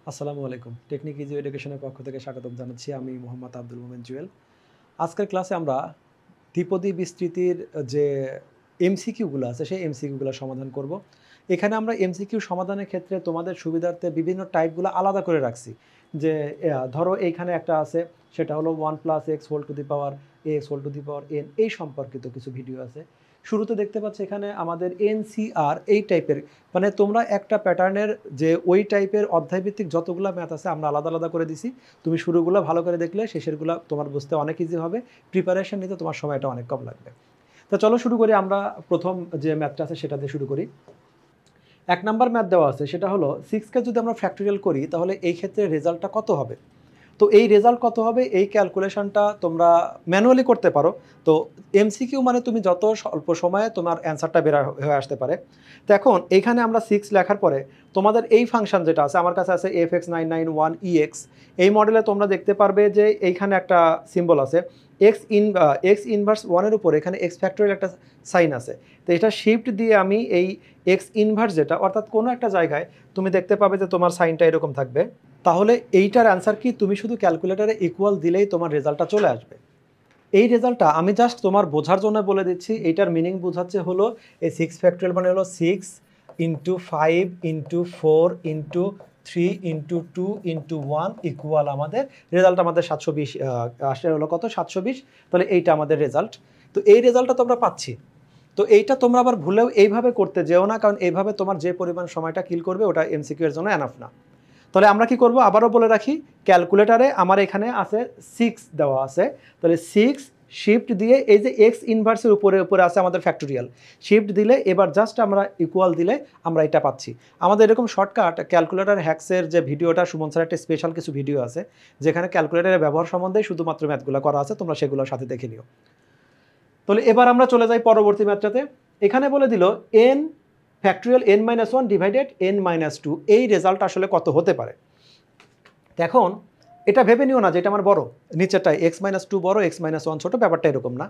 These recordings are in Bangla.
আসসালামু আলাইকুম। টেকনিক ইজি এডুকেশনের পক্ষ থেকে স্বাগতম জানাচ্ছি। আমি মোহাম্মদ আব্দুল মোমেন জুয়েল। আজকের ক্লাসে আমরা দ্বিপদী বিস্তৃতির যে এমসিকিউ গুলো আছে সেই এমসিকিউ গুলো সমাধান করব। এখানে আমরা এমসিকিউ সমাধানের ক্ষেত্রে তোমাদের সুবিধার্থে বিভিন্ন টাইপগুলো আলাদা করে রাখছি। যে ধরো এইখানে একটা আছে, সেটা হলো 1 + x whole to the power x whole to the power n, এই সম্পর্কিত কিছু ভিডিও আছে। শুরুতে দেখতে পাচ্ছি এখানে আমাদের এনসিআর এই টাইপের, মানে তোমরা একটা প্যাটার্নের যে ওই টাইপের অধ্যায়ভিত্তিক যতগুলো ম্যাথ আছে আমরা আলাদা আলাদা করে দিছি। তুমি শুরুগুলো ভালো করে দেখলে শেষেরগুলো তোমার বুঝতে অনেক ইজি হবে, প্রিপারেশন নিতে তোমার সময়টা অনেক কম লাগবে। তো চলো শুরু করি। আমরা প্রথম যে ম্যাথটা আছে সেটা দিয়ে শুরু করি। 1 নাম্বার ম্যাথ দেওয়া আছে, সেটা হলো 6কে যদি আমরা ফ্যাক্টোরিয়াল করি তাহলে এই ক্ষেত্রে রেজাল্টটা কত হবে। তো এই রেজাল্ট কত হবে এই ক্যালকুলেশনটা তোমরা ম্যানুয়ালি করতে পারো। তো এমসিকিউ মানে তুমি যত স্বল্প সময়ে তোমার অ্যান্সারটা বের হয়ে আসতে পারে। তো এখন এইখানে আমরা 6 লেখার পরে তোমাদের এই ফাংশন যেটা আছে, আমার কাছে আছে fx991ex, এই মডেলে তোমরা দেখতে পারবে যে এইখানে একটা সিম্বল আছে এক্স ইনভার্স 1-এর উপর এখানে এক্স ফ্যাক্টরিয়াল একটা সাইন আছে। তো এটা শিফট দিয়ে আমি এই এক্স ইনভার্স যেটা, অর্থাৎ কোনো একটা জায়গায় তুমি দেখতে পাবে যে তোমার সাইনটা এরকম থাকবে। তাহলে এইটার অ্যান্সার কি, তুমি শুধু ক্যালকুলেটারে ইকুয়াল দিলেই তোমার রেজাল্টটা চলে আসবে। এই রেজাল্টটা আমি জাস্ট তোমার বোঝার জন্য বলে দিচ্ছি। এইটার মিনিং বোঝাচ্ছে হলো এই 6 ফ্যাক্টোরিয়াল মানে হলো 6 × 5 × 4 × 3 × 2 × 1 ইকুয়াল আমাদের রেজাল্ট আমাদের 720 আসলে হলো কত 720। তাহলে এইটা আমাদের রেজাল্ট। তো এই রেজাল্টটা তোমরা পাচ্ছি। তো এইটা তোমরা আবার ভুলেও এইভাবে করতে যেও না, কারণ এইভাবে তোমার যে পরিমাণ সময়টা কিল করবে ওটা এমসিকিউ এর জন্য এনাফ না। তাহলে আমরা কি করব, আবারও বলে রাখি, ক্যালকুলেটারে আমার এখানে আছে 6 দেওয়া আছে। তাহলে 6 শিফট দিয়ে এই যে এক্স ইনভার্সের উপরে উপরে আছে আমাদের ফ্যাক্টোরিয়াল, শিফট দিলে এবার জাস্ট আমরা ইকুয়াল দিলে আমরা এটা পাচ্ছি। আমাদের এরকম শর্টকাট ক্যালকুলেটার হ্যাক্সের যে ভিডিওটা, সুমন স্যার একটা স্পেশাল কিছু ভিডিও আছে যেখানে ক্যালকুলেটারের ব্যবহার সম্বন্ধে শুধুমাত্র ম্যাথগুলো করা আছে, তোমরা সেগুলোর সাথে দেখে নিও। তাহলে এবার আমরা চলে যাই পরবর্তী ম্যাথটাতে। এখানে বলে দিল n factorial n-1 divided n-2, এই রেজাল্ট আসলে কত হতে পারে। এখন এটা ভেবে নিও না যে এটা আমার বড়, নিচেরটায় x-2 বড় x-1 ছোট, ব্যাপারটা এরকম না।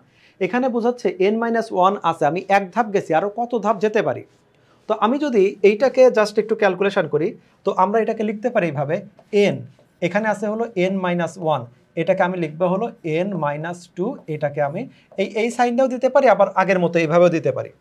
এখানে বোঝাচ্ছে n-1 আছে, আমি এক ধাপ গেছি, আরও কত ধাপ যেতে পারি। তো আমি যদি এইটাকে জাস্ট একটু ক্যালকুলেশন করি, তো আমরা এটাকে লিখতে পারি এইভাবে, n এখানে আছে হলো n-1, এটাকে আমি লিখবো হলো n-2, এটাকে আমি এই সাইনটাও দিতে পারি, আবার আগের মতো এইভাবেও দিতে পারি।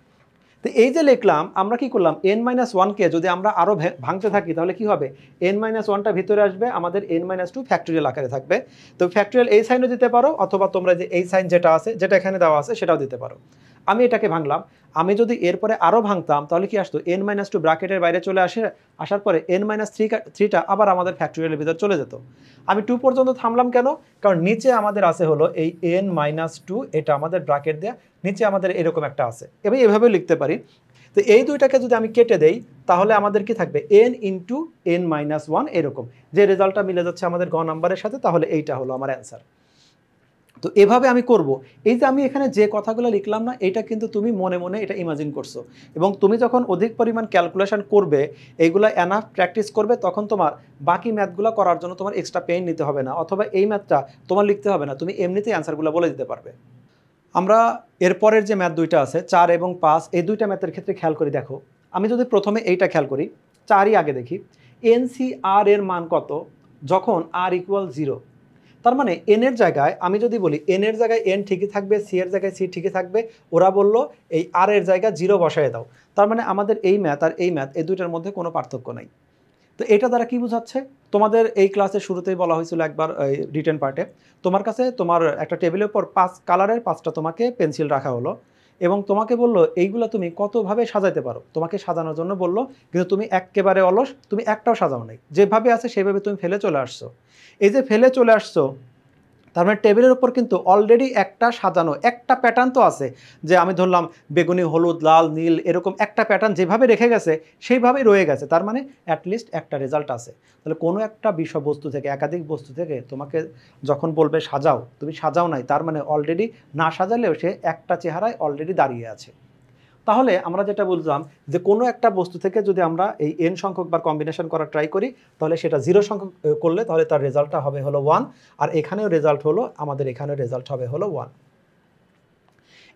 তো এই যে লিখলাম, আমরা কি করলাম n-1কে যদি আমরা আরও ভাঙতে থাকি তাহলে কি হবে, n-1টা ভিতরে আসবে, আমাদের n-2 ফ্যাক্টোরিয়াল আকারে থাকবে। তো ফ্যাক্টোরিয়াল এই সাইনও দিতে পারো, অথবা তোমরা যে এই সাইন যেটা আছে যেটা এখানে দেওয়া আছে সেটাও দিতে পারো। আমি এটাকে ভাঙলাম। আমি যদি এরপরে আরও ভাঙতাম তাহলে কি আসতো, n-2 ব্র্যাকেটের বাইরে চলে আসার পরে n-3টা আবার আমাদের ফ্যাক্টোরিয়ালের ভিতর চলে যেত। আমি 2 পর্যন্ত থামলাম কেন, কারণ নিচে আমাদের আছে হলো এই n-2, এটা আমাদের ব্র্যাকেট দেয়া, নিচে আমাদের এরকম একটা আছে, এবং এভাবেও লিখতে পারি। তো এই দুইটাকে যদি আমি কেটে দেই তাহলে আমাদের কি থাকবে, n × n-1 এরকম, যে রেজাল্টটা মিলে যাচ্ছে আমাদের গ নাম্বারের সাথে, তাহলে এইটা হলো আমার অ্যান্সার। তো এভাবে আমি করব। এই যে আমি এখানে যে কথাগুলো লিখলাম না, এটা কিন্তু তুমি মনে মনে এটা ইমাজিন করছো, এবং তুমি যখন অধিক পরিমাণ ক্যালকুলেশন করবে, এইগুলো এনাফ প্র্যাকটিস করবে, তখন তোমার বাকি ম্যাথগুলো করার জন্য তোমার এক্সট্রা পেইন নিতে হবে না, অথবা এই ম্যাথটা তোমার লিখতে হবে না, তুমি এমনিতেই অ্যান্সারগুলো বলে দিতে পারবে। আমরা এরপরের যে ম্যাথ দুইটা আছে 4 এবং 5, এই দুইটা ম্যাথের ক্ষেত্রে খেয়াল করে দেখো। আমি যদি প্রথমে এইটা খেয়াল করি, 4ই আগে দেখি, NCR এর মান কত যখন r = 0। তার মানে n এর জায়গায় আমি যদি বলি n এর জায়গায় n ঠিকই থাকবে, c এর জায়গায় c ঠিকই থাকবে, ওরা বলল এই r এর জায়গায় 0 বসায় দাও। তার মানে আমাদের এই ম্যাথ আর এই ম্যাথ, এই দুইটার মধ্যে কোনো পার্থক্য নাই। তো এটা দ্বারা কি বোঝাচ্ছে, তোমাদের এই ক্লাসের শুরুতেই বলা হয়েছিল একবার রিটেন পার্টে, তোমার কাছে তোমার একটা টেবিলের উপর 5 কালারের 5টা তোমাকে পেন্সিল রাখা হলো, এবং তোমাকে বললো এইগুলো তুমি কতভাবে সাজাতে পারো, তোমাকে সাজানোর জন্য বললো, কিন্তু তুমি একেবারে অলস, তুমি একটাও সাজাও নাই, যেভাবে আছে সেভাবে তুমি ফেলে চলে আসছো। এই যে ফেলে চলে আসছো, তার মানে টেবিলের উপর কিন্তু অলরেডি একটা সাজানো একটা প্যাটার্ন তো আছে, যে আমি ধরলাম বেগুনি, হলুদ, লাল, নীল, এরকম একটা প্যাটার্ন যেভাবে রেখে গেছে সেইভাবেই রয়ে গেছে, তার মানে অ্যাটলিস্ট একটা রেজাল্ট আছে। তাহলে কোনো একটা বিষয়বস্তু থেকে, একাধিক বস্তু থেকে তোমাকে যখন বলবে সাজাও, তুমি সাজাও নাই, তার মানে অলরেডি না সাজালেও সে একটা চেহারায় অলরেডি দাঁড়িয়ে আছে। তাহলে আমরা যেটা বুঝলাম যে কোনো একটা বস্তু থেকে যদি আমরা এই n সংখ্যক বার কম্বিনেশন করা ট্রাই করি, তাহলে সেটা 0 সংখ্যক করলে তাহলে তার রেজাল্টটা হবে হলো 1, আর এখানেও রেজাল্ট হলো, আমাদের এখানেও রেজাল্ট হবে হলো 1।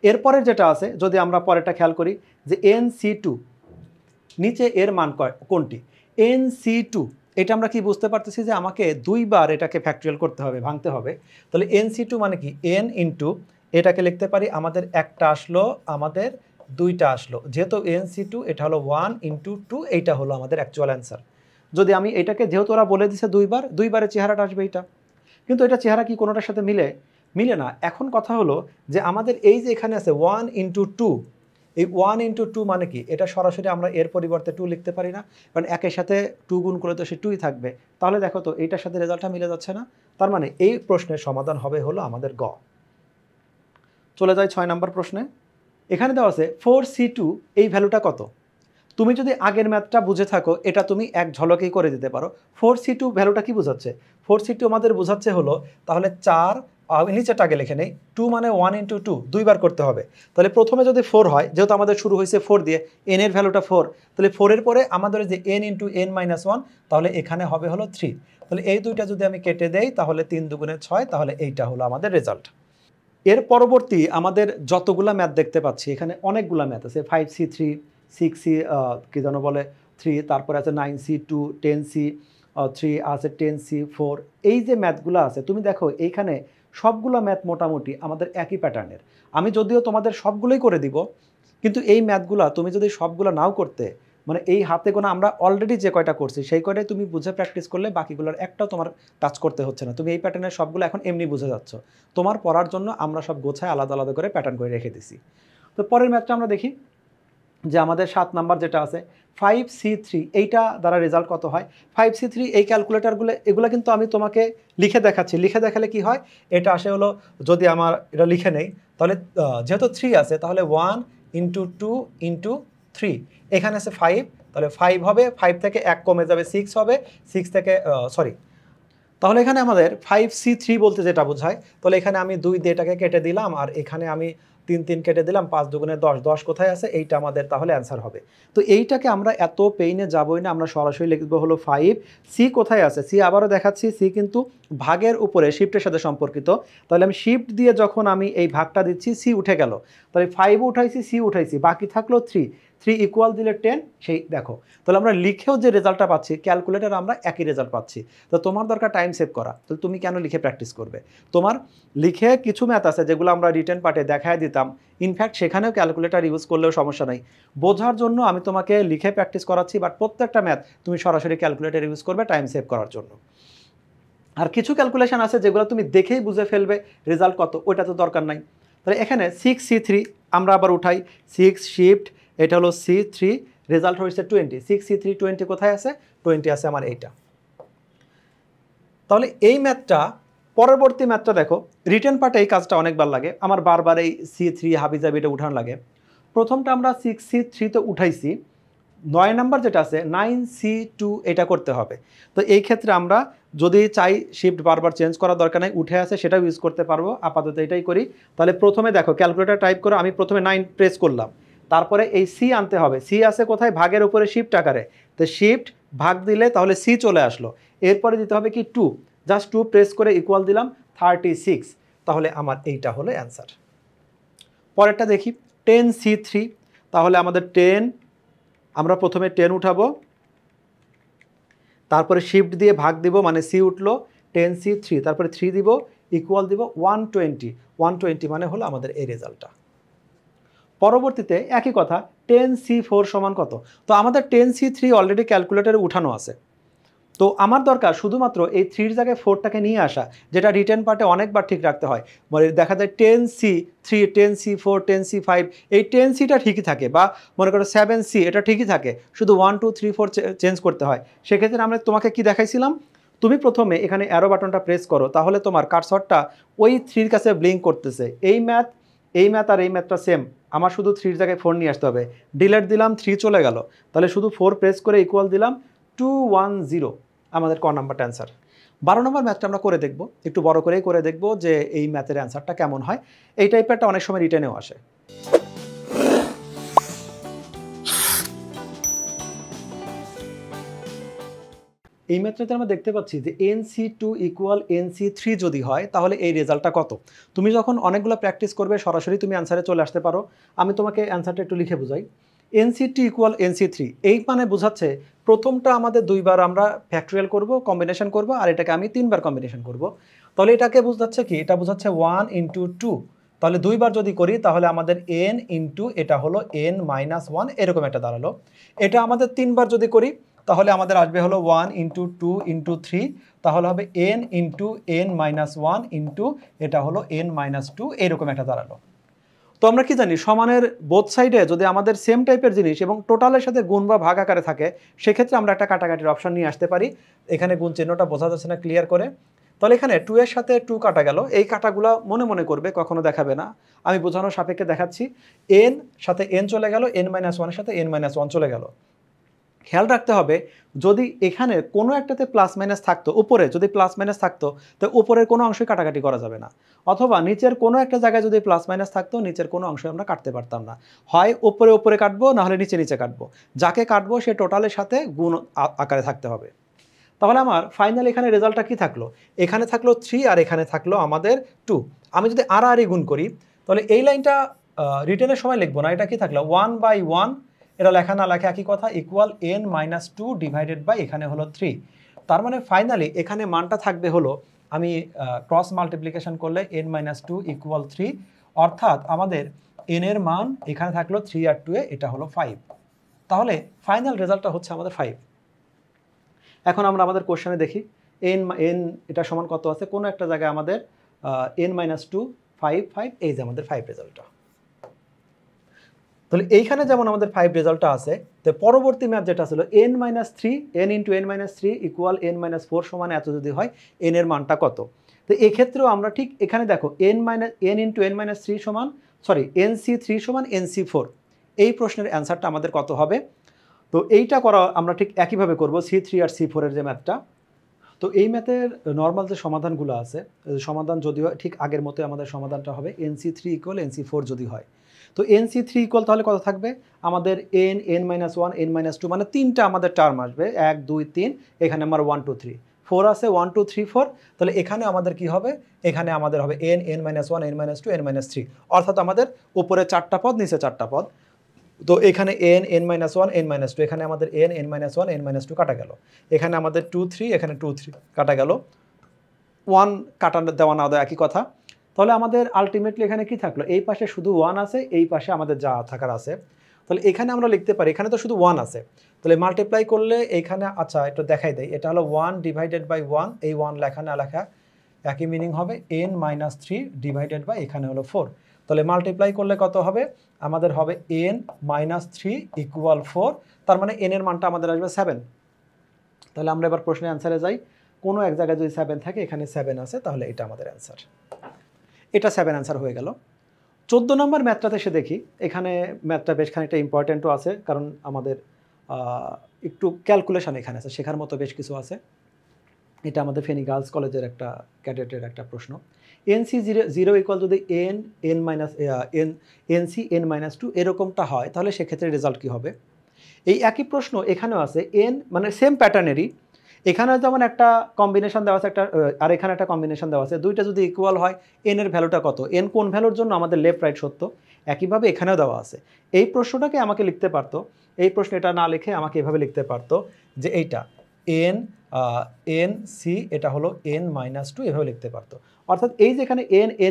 এরপরের যেটা আছে, যদি আমরা পরেরটা খেয়াল করি যে NC2, নিচে এর মান কোনটি, NC2, এটা আমরা কি বুঝতে পারতেছি যে আমাকে দুইবার এটাকে ফ্যাক্টরিয়াল করতে হবে, ভাঙতে হবে। তাহলে NC2 মানে কি n ইন্টু এটাকে লিখতে পারি আমাদের একটা আসলো, আমাদের দুইটা আসলো, যেহেতু NC2 এটা হলো 1 ইন্টু 2, এইটা হলো আমাদের অ্যাকচুয়াল অ্যান্সার। যদি আমি এটাকে, যেহেতু ওরা বলে দিছে দুইবারের চেহারাটা আসবে এইটা, কিন্তু এটা চেহারা কি কোনোটার সাথে মিলে না। এখন কথা হলো যে আমাদের এই যে এখানে আছে 1 ইন্টু 2, এই 1 ইন্টু 2 মানে কি, এটা সরাসরি আমরা এর পরিবর্তে 2 লিখতে পারি না, কারণ একের সাথে 2 গুণ করলে তো সে 2ই থাকবে। তাহলে দেখো তো এইটার সাথে রেজাল্টটা মিলে যাচ্ছে না। তার মানে এই প্রশ্নের সমাধান হবে হলো আমাদের গ। চলে যায় 6 নম্বর প্রশ্নে। এখানে দেওয়া আছে 4C2, এই ভ্যালুটা কত? তুমি যদি আগের ম্যাথটা বুঝে থাকো, এটা তুমি এক ঝলকেই করে দিতে পারো। 4C2 ভ্যালুটা কি বোঝাচ্ছে? 4C2 আমাদের বোঝাচ্ছে হলো, তাহলে 4, নিচেটা আগে লিখে নেই, 2 মানে 1 ইন্টু 2, দুইবার করতে হবে। তাহলে প্রথমে যদি 4 হয়, যেহেতু আমাদের শুরু হয়েছে 4 দিয়ে, n এর ভ্যালুটা 4, তাহলে 4 এর পরে আমাদের যে n ইন্টু n মাইনাস 1, তাহলে এখানে হবে হলো 3। তাহলে এই দুইটা যদি আমি কেটে দেই, তাহলে 3 দুগুণে 6, তাহলে এইটা হলো আমাদের রেজাল্ট। এর পরবর্তী আমাদের যতগুলা ম্যাথ দেখতে পাচ্ছি, এখানে অনেকগুলা ম্যাথ আছে। 5C3, 6C কি যেন বলে 3, তারপরে আছে 9C2, 10C3 আছে, 10C4, এই যে ম্যাথগুলো আছে তুমি দেখো এইখানে সবগুলো ম্যাথ মোটামুটি আমাদের একই প্যাটার্নের। আমি যদিও তোমাদের সবগুলোই করে দিব, কিন্তু এই ম্যাথগুলা তুমি যদি সবগুলো নাও করতে, মানে এই হাতে গোনা আমরা অলরেডি যে কয়টা করছি সেই কয়টাই তুমি বুঝে প্র্যাকটিস করলে বাকিগুলোর একটাও তোমার টাচ করতে হচ্ছে না। তুমি এই প্যাটার্নের সবগুলো এখন এমনি বুঝে যাচ্ছ। তোমার পড়ার জন্য আমরা সব গোছায় আলাদা আলাদা করে প্যাটার্ন করে রেখে দিছি। তো পরের ম্যাথটা আমরা দেখি, যে আমাদের 7 নাম্বার যেটা আছে 5C3, এইটা দ্বারা রেজাল্ট কত হয়। 5C3 এই ক্যালকুলেটারগুলো, এগুলো কিন্তু আমি তোমাকে লিখে দেখাচ্ছি। লিখে দেখালে কি হয়, এটা আসে হলো, যদি আমার এটা লিখে নেই, তাহলে যেহেতু 3 আছে, তাহলে 1 ইন্টু 2 ইন্টু 3, এখানে আছে 5, তাহলে 5 হবে, 5 থেকে 1 কমে যাবে 6 হবে, 6 থেকে তাহলে এখানে আমাদের 5C3 বলতে যেটা বোঝায়, তাহলে এখানে আমি 2 দিয়ে এটাকে কেটে দিলাম, আর এখানে আমি 3 কেটে দিলাম, 5 দুগুণে 10, 10 কোথায় আছে, এইটা আমাদের তাহলে অ্যান্সার হবে। তো এইটাকে আমরা এত পেইনে যাবই না, আমরা সরাসরি লিখবো হলো 5। সি কোথায় আছে, সি আবারও দেখাচ্ছি, সি কিন্তু ভাগের উপরে শিফটের সাথে সম্পর্কিত। তাহলে আমি শিফট দিয়ে যখন আমি এই ভাগটা দিচ্ছি, সি উঠে গেল, তাহলে 5 উঠাইছি, সি উঠাইছি, বাকি থাকলো 3 ইকুয়াল দিলে 10, সেই দেখো। তাহলে আমরা লিখেও যে রেজাল্টটা পাচ্ছি, ক্যালকুলেটার আমরা একই রেজাল্ট পাচ্ছি। তো তোমার দরকার টাইম সেভ করা, তাহলে তুমি কেন লিখে প্র্যাকটিস করবে? তোমার লিখে কিছু ম্যাথ আছে যেগুলো আমরা রিটেন পার্টে দেখায় দিতাম, ইনফ্যাক্ট সেখানেও ক্যালকুলেটার ইউজ করলেও সমস্যা নাই। বোঝার জন্য আমি তোমাকে লিখে প্র্যাকটিস করাচ্ছি, বাট প্রত্যেকটা ম্যাথ তুমি সরাসরি ক্যালকুলেটার ইউজ করবে টাইম সেভ করার জন্য। আর কিছু ক্যালকুলেশন আছে যেগুলো তুমি দেখেই বুঝে ফেলবে রেজাল্ট কত, ওইটা তো দরকার নাই। তাহলে এখানে 6C3 আমরা আবার উঠাই, 6 শিফট, এটা হলো C3, রেজাল্ট হয়েছে 20, 6C3 20 কোথায় আছে, 20 আছে আমার এইটা। তাহলে এই ম্যাথটা, পরবর্তী ম্যাথটা দেখো, রিটেন পার্টে এই কাজটা অনেকবার লাগে, আমার বারবার এই C3 হাবিজাবি এটা উঠানো লাগে। প্রথমটা আমরা 6C3 তো উঠাইছি, 9 নাম্বার যেটা আছে 9C2 এটা করতে হবে। তো এই ক্ষেত্রে আমরা যদি চাই শিফট বারবার চেঞ্জ করার দরকার নেই, উঠে আছে সেটাও ইউজ করতে পারবো, আপাতত এটাই করি। তাহলে প্রথমে দেখো ক্যালকুলেটার টাইপ করো, আমি প্রথমে 9 প্রেস করলাম, তারপরে এই সি আনতে হবে, সি আছে কোথায়, ভাগের উপরে শিফট আকারে, তো শিফট ভাগ দিলে তাহলে সি চলে আসলো, এরপরে দিতে হবে কি 2, জাস্ট 2 প্রেস করে ইকুয়াল দিলাম 36, তাহলে আমার এইটা হলো অ্যান্সার। পরেরটা দেখি 10C3, তাহলে আমাদের 10, আমরা প্রথমে 10 উঠাবো, তারপরে শিফট দিয়ে ভাগ দিব, মানে সি উঠলো, 10C3, তারপরে 3 দিব, ইকুয়াল দিব 120 মানে হলো আমাদের এই রেজাল্টটা। পরবর্তীতে একই কথা 10C4 সমান কত, তো আমাদের 10C3 অলরেডি ক্যালকুলেটারে উঠানো আছে। তো আমার দরকার শুধুমাত্র এই 3 জায়গায় 4টাকে নিয়ে আসা, যেটা রিটেন পার্টে অনেকবার ঠিক রাখতে হয়। মানে দেখা যায় 10C3, 10C4, 10C5, এই 10Cটা ঠিকই থাকে, বা মনে করো 7C এটা ঠিকই থাকে, শুধু 1 2 3 4 চেঞ্জ করতে হয়। সেক্ষেত্রে আমরা তোমাকে কি দেখাইছিলাম, তুমি প্রথমে এখানে অ্যারো বাটনটা প্রেস করো, তাহলে তোমার কার্সরটা ওই 3 কাছে ব্লিঙ্ক করতেছে। এই ম্যাথ আর এই ম্যাথটা সেম, আমার শুধু 3 জায়গায় 4 নিয়ে আসতে হবে, ডিলেট দিলাম, 3 চলে গেল, তাহলে শুধু 4 প্রেস করে ইকুয়াল দিলাম 210, আমাদের ক নাম্বারটা অ্যান্সার। 12 নম্বর ম্যাথটা আমরা করে দেখব, একটু বড় করেই করে দেখব যে এই ম্যাথের অ্যান্সারটা কেমন হয়। এই টাইপেরটা অনেক সময় রিটেনেও আসে। এই ম্যাথটাতে আমরা দেখতে পাচ্ছি যে NC2 ইকুয়াল NC3 যদি হয়, তাহলে এই রেজাল্টটা কত। তুমি যখন অনেকগুলো প্র্যাকটিস করবে সরাসরি তুমি অ্যান্সারে চলে আসতে পারো। আমি তোমাকে অ্যান্সারটা একটু লিখে বুঝাই। NC2 ইকুয়াল NC3, এই মানে বোঝাচ্ছে প্রথমটা আমাদের 2 বার আমরা ফ্যাক্টরিয়াল করব, কম্বিনেশন করব, আর এটাকে আমি 3 বার কম্বিনেশন করব। তাহলে এটাকে বোঝাচ্ছে কি, এটা বোঝাচ্ছে 1 ইন্টু 2। তাহলে 2 বার যদি করি তাহলে আমাদের n ইন্টু এটা হলো n মাইনাস 1, এরকম একটা দাঁড়ালো। এটা আমাদের 3 বার যদি করি তাহলে আমাদের আসবে হলো 1 ইন্টু 2 ইন্টু 3, তাহলে হবে n into n minus 1 into এটা হলো n মাইনাস 2, এরকম একটা দাঁড়ালো। তো আমরা কি জানি, সমানের বোথ সাইডে যদি আমাদের সেম টাইপের জিনিস এবং টোটালের সাথে গুণ বা ভাগ আকারে থাকে, সেক্ষেত্রে আমরা একটা কাটাকাটির অপশন নিয়ে আসতে পারি। এখানে গুণ চিহ্নটা বোঝা যাচ্ছে না ক্লিয়ার করে। তাহলে এখানে 2 এর সাথে 2 কাটা গেল, এই কাটাগুলো মনে মনে করবে, কখনো দেখাবে না, আমি বোঝানোর সাপেক্ষে দেখাচ্ছি। n সাথে n চলে গেল, n মাইনাস 1 এর সাথে n মাইনাস 1 চলে গেল। খেয়াল রাখতে হবে, যদি এখানে কোনো একটাতে প্লাস মাইনাস থাকতো, উপরে যদি প্লাস মাইনাস থাকতো, তো উপরের কোনো অংশই কাটাকাটি করা যাবে না, অথবা নিচের কোনো একটা জায়গায় যদি প্লাস মাইনাস থাকতো, নিচের কোনো অংশ আমরা কাটতে পারতাম না। হয় উপরে উপরে কাটবো, না হলে নিচে নিচে কাটবো। যাকে কাটবো সে টোটালের সাথে গুণ আকারে থাকতে হবে। তাহলে আমার ফাইনাল এখানে রেজাল্টটা কি থাকলো, এখানে থাকলো 3 আর এখানে থাকলো আমাদের 2। আমি যদি আর গুণ করি তাহলে এই লাইনটা রিটেনের সময় লিখবো না, এটা কি থাকলো 1/1, এটা লেখা না লেখা একই কথা, equal n minus 2 divided by এখানে হলো 3। তার মানে ফাইনালি এখানে মানটা থাকবে হলো, আমি ক্রস মাল্টিপ্লিকেশন করলে n মাইনাস 2 ইকুয়াল 3, অর্থাৎ আমাদের n এর মান এখানে থাকলো 3 আর 2 এ, এটা হলো 5। তাহলে ফাইনাল রেজাল্টটা হচ্ছে আমাদের 5। এখন আমরা আমাদের কোশ্চেনে দেখি n এটা সমান কত আছে, কোনো একটা জায়গায় আমাদের n মাইনাস 2 5 5, এই যে আমাদের 5 রেজাল্টটা। তাহলে এইখানে যেমন আমাদের 5 রেজাল্টটা আছে, তো পরবর্তী ম্যাথ যেটা ছিল n minus 3, n into n minus 3 equal n minus 4 সমান এত যদি হয়, n এর মানটা কত। তো এক্ষেত্রেও আমরা ঠিক এখানে দেখো n ইন্টু n মাইনাস 3 সমান, সরি nc3 সমান nc4, এই প্রশ্নের অ্যান্সারটা আমাদের কত হবে। তো এইটা করা আমরা ঠিক একইভাবে করব c3 আর c4 এর যে ম্যাথটা। তো এই ম্যাথের নর্মাল যে সমাধানগুলো আছে, সমাধান যদিও ঠিক আগের মতো আমাদের সমাধানটা হবে nc3 ইকুয়াল nc4 যদি হয়। তো nc3 ইকুয়াল তাহলে কত থাকবে, আমাদের n মাইনাস 1 n মাইনাস 2, মানে 3টা আমাদের টার্ম আসবে, 1 2 3, এখানে আমার 1 2 3 4 আছে, 1 2 3 4। তাহলে এখানে আমাদের কি হবে, এখানে আমাদের হবে n minus 1 n minus 2 n minus 3, অর্থাৎ আমাদের উপরে 4টা পদ, নিচে 4টা পদ। তো এখানে n মাইনাস 1 n মাইনাস 2, এখানে আমাদের n মাইনাস 1 n মাইনাস 2 কাটা গেল, এখানে আমাদের 2 3, এখানে 2 3 কাটা গেল, 1 কাটা দেওয়া না দেওয়া একই কথা। তাহলে আমাদের আলটিমেটলি এখানে কি থাকলো, এই পাশে শুধু 1 আছে, এই পাশে আমাদের যা থাকার আছে। তাহলে এখানে আমরা লিখতে পারি, এখানে তো শুধু 1 আছে, তাহলে মাল্টিপ্লাই করলে এইখানে, আচ্ছা একটু দেখাই দেয়, এটা হলো 1 ডিভাইডেড বাই 1, এই 1 লেখা না লেখা একই মিনিং হবে, n মাইনাস 3 ডিভাইডেড বাই এখানে হলো 4। তাহলে মাল্টিপ্লাই করলে কত হবে, আমাদের হবে n মাইনাস 3 ইকুয়াল 4, তার মানে n এর মানটা আমাদের আসবে 7। তাহলে আমরা এবার প্রশ্নের অ্যান্সারে যাই, কোনো এক জায়গায় যদি 7 থাকে, এখানে 7 আছে, তাহলে এটা আমাদের অ্যান্সার, এটা 7 অ্যান্সার হয়ে গেল। 14 নম্বর ম্যাথটাতে এসে দেখি, এখানে ম্যাথটা বেশ খানিকটা ইম্পর্টেন্টও আছে, কারণ আমাদের একটু ক্যালকুলেশন এখানে আছে, শেখার মতো বেশ কিছু আছে। এটা আমাদের ফেনী গার্লস কলেজের একটা ক্যাডেটের একটা প্রশ্ন। nc0 ইকুয়াল যদি n মাইনাস 2 এরকমটা হয়, তাহলে সেক্ষেত্রে রেজাল্ট কী হবে। এই একই প্রশ্ন এখানেও আছে, n মানে সেম প্যাটার্নেরই, এখানে যেমন একটা কম্বিনেশন দেওয়া আছে, একটা আর এখানে একটা কম্বিনেশন দেওয়া আছে, দুইটা যদি ইকুয়াল হয়, n এর ভ্যালুটা কত, n কোন ভ্যালুর জন্য আমাদের লেফট রাইট সত্য, একইভাবে এখানেও দেওয়া আছে। এই প্রশ্নটাকে আমাকে লিখতে পারতো, এই প্রশ্ন এটা না লিখে আমাকে এভাবে লিখতে পারতো যে এইটা n c, এটা হলো n মাইনাস 2, এভাবে লিখতে পারতো। অর্থাৎ এই যে এখানে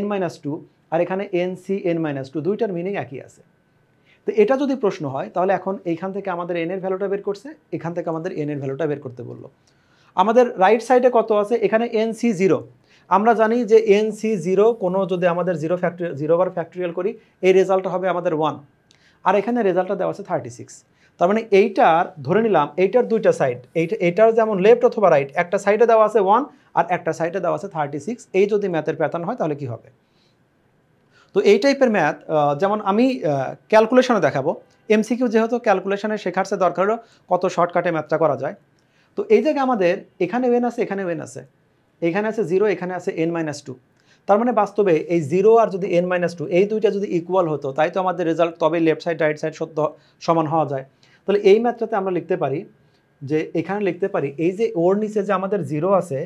n মাইনাস 2 আর এখানে nc n মাইনাস 2, দুইটার মিনিং একই আছে। তো এটা যদি প্রশ্ন হয়, তাহলে এখন এইখান থেকে আমাদের n এর ভ্যালুটা বের করছে, এখান থেকে আমাদের n এর ভ্যালুটা বের করতে বললো। আমাদের রাইট সাইডে কত আছে, এখানে nc0, আমরা জানি যে nc0 কোনো যদি আমাদের 0 বার ফ্যাক্টরিয়াল করি, এই রেজাল্টটা হবে আমাদের 1, আর এখানে রেজাল্টটা দেওয়া আছে 36। তার মানে এইটার ধরে নিলাম, এইটার দুইটা সাইড, এইটার যেমন লেফট অথবা রাইট, একটা সাইডে দেওয়া আছে 1 আর একটা সাইডে দেওয়া আছে 36। এই যদি ম্যাথের প্যাটার্ন হয়, তাহলে কি হবে। তো এই টাইপের ম্যাথ যেমন আমি ক্যালকুলেশনে দেখাবো, এমসিকিউ যেহেতু ক্যালকুলেশনে শেখার সে দরকার হলো কত শর্টকাটে ম্যাথটা করা যায়। তো এই জায়গায় আমাদের এখানে ওয়েন আছে, এখানে ওয়েন আছে, এখানে আছে 0, এখানে আছে n মাইনাস 2। তার মানে বাস্তবে এই 0 আর যদি n মাইনাস 2, এই দুইটা যদি ইকুয়াল হতো, তাই তো আমাদের রেজাল্ট, তবে লেফট সাইড রাইট সাইড সত্য সমান হওয়া যায়। তাহলে এই ম্যাথটাতে আমরা লিখতে পারি যে, এখানে লিখতে পারি এই যে ওর নিচে যে আমাদের 0 আছে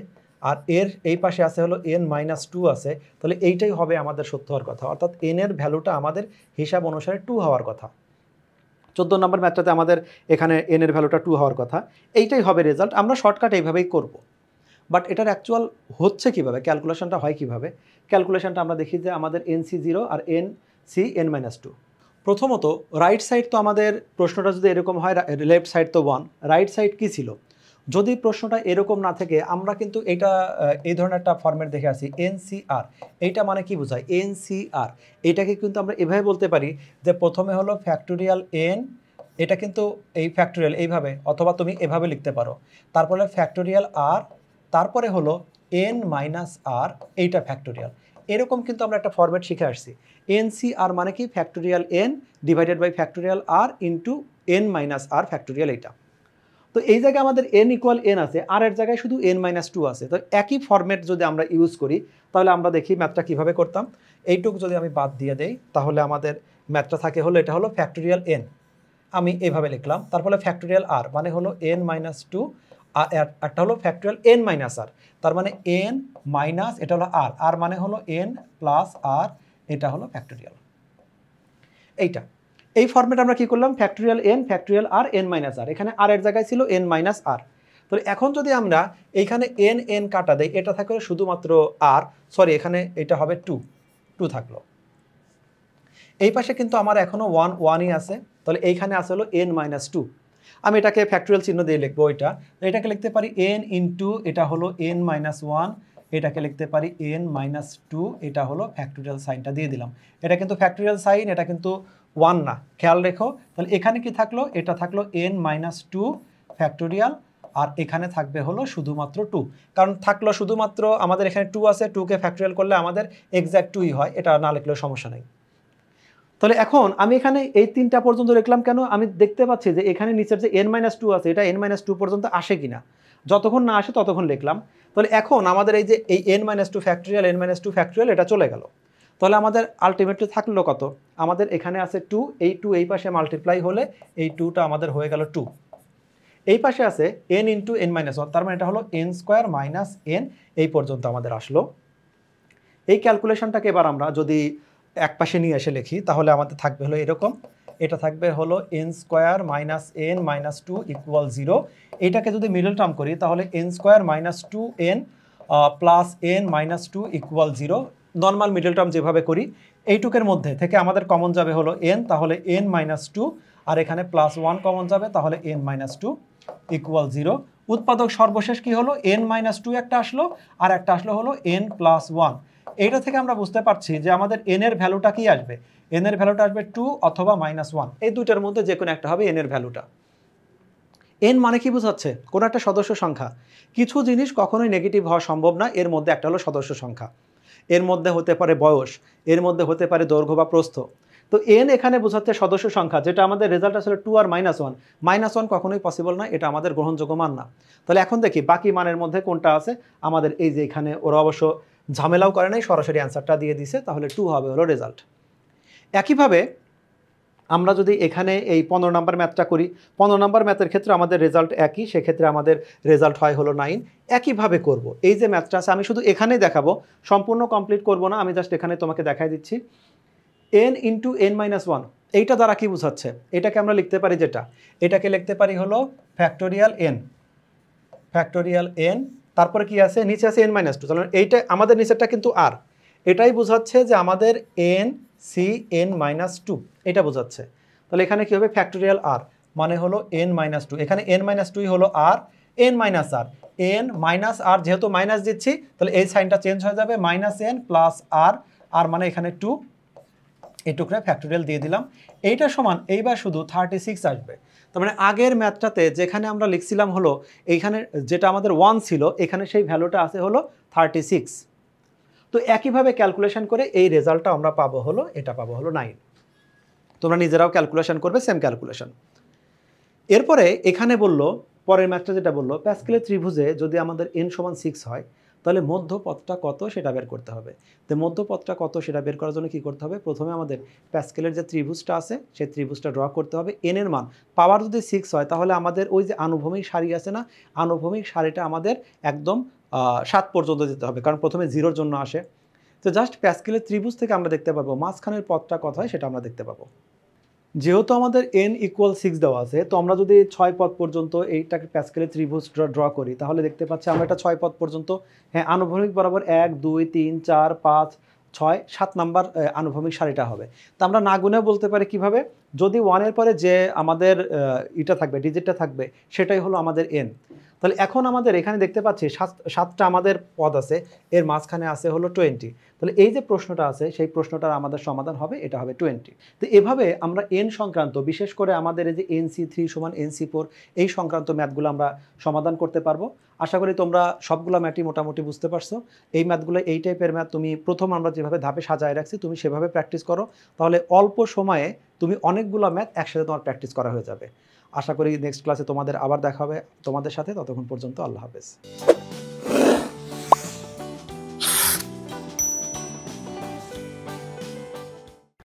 আর এর এই পাশে আছে হলো n মাইনাস 2 আছে, তাহলে এইটাই হবে আমাদের সত্য হওয়ার কথা, অর্থাৎ n এর ভ্যালুটা আমাদের হিসাব অনুসারে 2 হওয়ার কথা। 14 নম্বর ম্যাথটাতে আমাদের এখানে n এর ভ্যালুটা 2 হওয়ার কথা, এইটাই হবে রেজাল্ট। আমরা শর্টকাট এইভাবেই করব। বাট এটার অ্যাকচুয়াল হচ্ছে কিভাবে, ক্যালকুলেশনটা হয় কিভাবে? ক্যালকুলেশনটা আমরা দেখি যে আমাদের NC0 আর NC(n-2). প্রথমত রাইট সাইড তো আমাদের প্রশ্নটা যদি এরকম হয়, লেফট সাইড তো 1, রাইট সাইড কী ছিল? যদি প্রশ্নটা এরকম না থেকে আমরা কিন্তু এটা এই ধরনের একটা ফরম্যাট দেখে আসি NCR। এইটা মানে কি বোঝায়? NCR এটাকে কিন্তু আমরা এভাবে বলতে পারি যে প্রথমে হলো ফ্যাক্টোরিয়াল n, এটা কিন্তু এই ফ্যাক্টোরিয়াল এইভাবে, অথবা তুমি এভাবে লিখতে পারো, তারপরে ফ্যাক্টোরিয়াল r, তারপরে হলো n-r, এইটা ফ্যাক্টোরিয়াল। এরকম কিন্তু আমরা একটা ফরম্যাট শিখে আসছি। NCR মানে কি? Factorial n divided by factorial r into n-r factorial এইটা। তো এই জায়গায় আমাদের n ইকুয়াল n আছে, আর এর জায়গায় শুধু n-2 আছে। তো একই ফরম্যাট যদি আমরা ইউজ করি তাহলে আমরা দেখি ম্যাথটা কীভাবে করতাম। এইটুকু যদি আমি বাদ দিয়ে দেই তাহলে আমাদের ম্যাথটা থাকে হলো, এটা হলো ফ্যাক্টোরিয়াল n, আমি এভাবে লিখলাম, তারপরে ফ্যাক্টোরিয়াল r মানে হলো n-2, আর একটা হলো ফ্যাক্টোরিয়াল n-r, তার মানে n মাইনাস এটা হলো r, r মানে হলো n প্লাস r, এটা হলো ফ্যাক্টোরিয়াল। এইটা এই ফরম্যাট আমরা কি করলাম? Factorial n, factorial r, n-r, এখানে r এর জায়গায় ছিল n-r। তো এখন যদি আমরা এইখানে n কাটা দেই, এটা থাকলো শুধুমাত্র r, সরি এখানে এটা হবে 2 থাকলো। এই পাশে কিন্তু আমার এখনো 1ই আছে, তাহলে এইখানে আছে হলো n-2। আমি এটাকে ফ্যাক্টোরিয়াল চিহ্ন দিয়ে লিখবো। এটাকে লিখতে পারি n ইন্টু, এটা হলো n-1, এটাকে লিখতে পারি n-2, এটা হলো ফ্যাক্টোরিয়াল সাইনটা দিয়ে দিলাম। এটা কিন্তু ফ্যাক্টোরিয়াল সাইন, এটা কিন্তু 1 না, খেয়াল রেখো। তাহলে এখানে কি থাকলো? এটা থাকলো n-2 ফ্যাক্টোরিয়াল, আর এখানে থাকবে হলো শুধুমাত্র 2, কারণ থাকলো শুধুমাত্র আমাদের এখানে 2 আছে, 2কে ফ্যাক্টোরিয়াল করলে আমাদের এক্স্যাক্ট 2ই হয়, এটা না লিখলেও সমস্যা নেই। তাহলে এখন আমি এখানে এই 3টা পর্যন্ত লিখলাম কেন? আমি দেখতে পাচ্ছি যে এখানে নিচের যে n-2 আছে, এটা n-2 পর্যন্ত আসে কিনা, যতক্ষণ না আসে ততক্ষণ লিখলাম। তাহলে এখন আমাদের এই যে এই n-2 ফ্যাক্টোরিয়াল, n-2 ফ্যাক্টোরিয়াল, এটা চলে গেল। তাহলে আমাদের আলটিমেটলি থাকলো কত? আমাদের এখানে আছে 2, এই 2 এই পাশে মাল্টিপ্লাই হলে এই 2টা আমাদের হয়ে গেল 2। এই পাশে আছে n ইন্টু n-1, তার মানে এটা হলো n² মাইনাস n, এই পর্যন্ত আমাদের আসলো। এই ক্যালকুলেশনটাকে এবার আমরা যদি এক পাশে নিয়ে এসে লিখি তাহলে আমাদের থাকবে হলো এরকম, এটা থাকবে হলো n² মাইনাস n-2 ইকুয়াল 0। এইটাকে যদি মিডল টার্ম করি তাহলে n² minus 2n plus n-2 equal 0। Normal middle term যেভাবে করি, এইটুকের মধ্যে থেকে আমাদের কমন যাবে হলো n, তাহলে n-2, আর এখানে প্লাস 1 কমন যাবে, তাহলে n-2 ইকুয়াল 0। উৎপাদক সর্বশেষ কি হলো? n-2 একটা আসলো, আর একটা আসলো হলো n+1। এইটা থেকে আমরা বুঝতে পারছি যে আমাদের n এর ভ্যালুটা কি আসবে? n এর ভ্যালুটা আসবে 2 অথবা -1, এই দুইটার মধ্যে যে কোনো একটা হবে n এর ভ্যালুটা। n মানে কি বোঝাচ্ছে? কোনো একটা সদস্য সংখ্যা। কিছু জিনিস কখনোই নেগেটিভ হওয়া সম্ভব না, এর মধ্যে একটা হলো সদস্য সংখ্যা, এর মধ্যে হতে পারে বয়স, এর মধ্যে হতে পারে দৈর্ঘ্য বা প্রস্থ। তো n এখানে বোঝাচ্ছে সদস্য সংখ্যা, যেটা আমাদের রেজাল্ট আসলে 2 আর -1, -1 কখনোই পসিবল না, এটা আমাদের গ্রহণযোগ্য মান না। তাহলে এখন দেখি বাকি মানের মধ্যে কোনটা আছে আমাদের। এই যে এখানে ওরা অবশ্য ঝামেলাও করে নাই, সরাসরি অ্যান্সারটা দিয়ে দিছে, তাহলে 2 হবে হলো রেজাল্ট। একইভাবে আমরা যদি এখানে এই 15 নম্বর ম্যাথটা করি, 15 নম্বর ম্যাথের ক্ষেত্রে আমাদের রেজাল্ট একই, সেক্ষেত্রে আমাদের রেজাল্ট হয় হলো 9। একইভাবে করব। এই যে ম্যাথটা আছে আমি শুধু এখানেই দেখাবো, সম্পূর্ণ কমপ্লিট করব না, আমি জাস্ট এখানে তোমাকে দেখাই দিচ্ছি। n ইন্টু n-1, এইটা দ্বারা কি বোঝাচ্ছে? এটাকে আমরা লিখতে পারি যেটা, এটাকে লিখতে পারি হলো ফ্যাক্টোরিয়াল n, তারপরে কি আছে? নিচে আছে n-2, তাহলে এইটা আমাদের নিচেরটা কিন্তু r, এটাই বোঝাচ্ছে যে আমাদের n-2 এটা বোঝাচ্ছে। তাহলে এখানে কি হবে? ফ্যাক্টোরিয়াল r মানে হলো n-2, এখানে n-2 হলো r, n-r, n-r যেহেতু মাইনাস দিচ্ছি তাহলে এই সাইনটা চেঞ্জ হয়ে যাবে, -n প্লাস r, r মানে এখানে 2, এই টুকরা ফ্যাক্টোরিয়াল দিয়ে দিলাম। এইটা সমান এইবার শুধু 36 আসবে। তার মানে আগের ম্যাথটাতে যেখানে আমরা লিখছিলাম হলো এইখানে যেটা আমাদের 1 ছিল, এখানে সেই ভ্যালুটা আছে হলো 36। তো একইভাবে ক্যালকুলেশন করে এই রেজাল্টটা আমরা পাবো হলো, এটা পাবো হলো 9। তোমরা নিজেরাও ক্যালকুলেশন করবে, সেম ক্যালকুলেশন। এরপরে এখানে বললো, পরের ম্যাথটা যেটা বললো, প্যাসকেলের ত্রিভুজে যদি আমাদের n সমান 6 হয় তাহলে মধ্যপথটা কত সেটা বের করতে হবে। তো মধ্যপথটা কত সেটা বের করার জন্য কি করতে হবে? প্রথমে আমাদের প্যাসকেলের যে ত্রিভুজটা আছে সেই ত্রিভুজটা ড্র করতে হবে। n এর মান পাওয়ার যদি 6 হয় তাহলে আমাদের ওই যে আনুভূমিক সারি আছে না, আনুভূমিক সারিটা আমাদের একদম 7 পর্যন্ত যেতে হবে, কারণ প্রথমে 0-র জন্য আসে। তো জাস্ট প্যাসকেলের ত্রিভুজ থেকে আমরা দেখতে পাবো মাঝখানের পথটা কত হয় সেটা আমরা দেখতে পাবো। যেহেতু আমাদের n ইকুয়াল 6 দেওয়া আছে, তো আমরা যদি 6 পদ পর্যন্ত এইটাকে প্যাসকেলের ত্রিভুজ ড্র করি, তাহলে দেখতে পাচ্ছি আমরা এটা 6 পদ পর্যন্ত, হ্যাঁ, আনুভূমিক বরাবর 1 2 3 4 5 6 7 নাম্বার আনুভূমিক সারিটা হবে। তো আমরা না গুনেও বলতে পারি কিভাবে, যদি 1 এর পরে যে আমাদের এটা থাকবে, ডিজিটটা থাকবে, সেটাই হলো আমাদের n। তাহলে এখন আমাদের এখানে দেখতে পাচ্ছি 7টা আমাদের পদ আছে, এর মাঝখানে আছে হলো 20। তাহলে এই যে প্রশ্নটা আছে, সেই প্রশ্নটার আমাদের সমাধান হবে, এটা হবে 20। তো এভাবে আমরা n সংক্রান্ত, বিশেষ করে আমাদের এই যে nc3 সমান nc4, এই সংক্রান্ত ম্যাথগুলো আমরা সমাধান করতে পারবো। আশা করি তোমরা সবগুলো ম্যাথই মোটামুটি বুঝতে পারছো। এই ম্যাথগুলো, এই টাইপের ম্যাথ তুমি প্রথম আমরা যেভাবে ধাপে সাজায় রাখছি, তুমি সেভাবে প্র্যাকটিস করো, তাহলে অল্প সময়ে তুমি অনেকগুলো ম্যাথ একসাথে তোমার প্র্যাকটিস করা হয়ে যাবে। আশা করি নেক্সট ক্লাসে তোমাদের আবার দেখা হবে তোমাদের সাথে। ততক্ষণ পর্যন্ত আল্লাহ হাফেজ।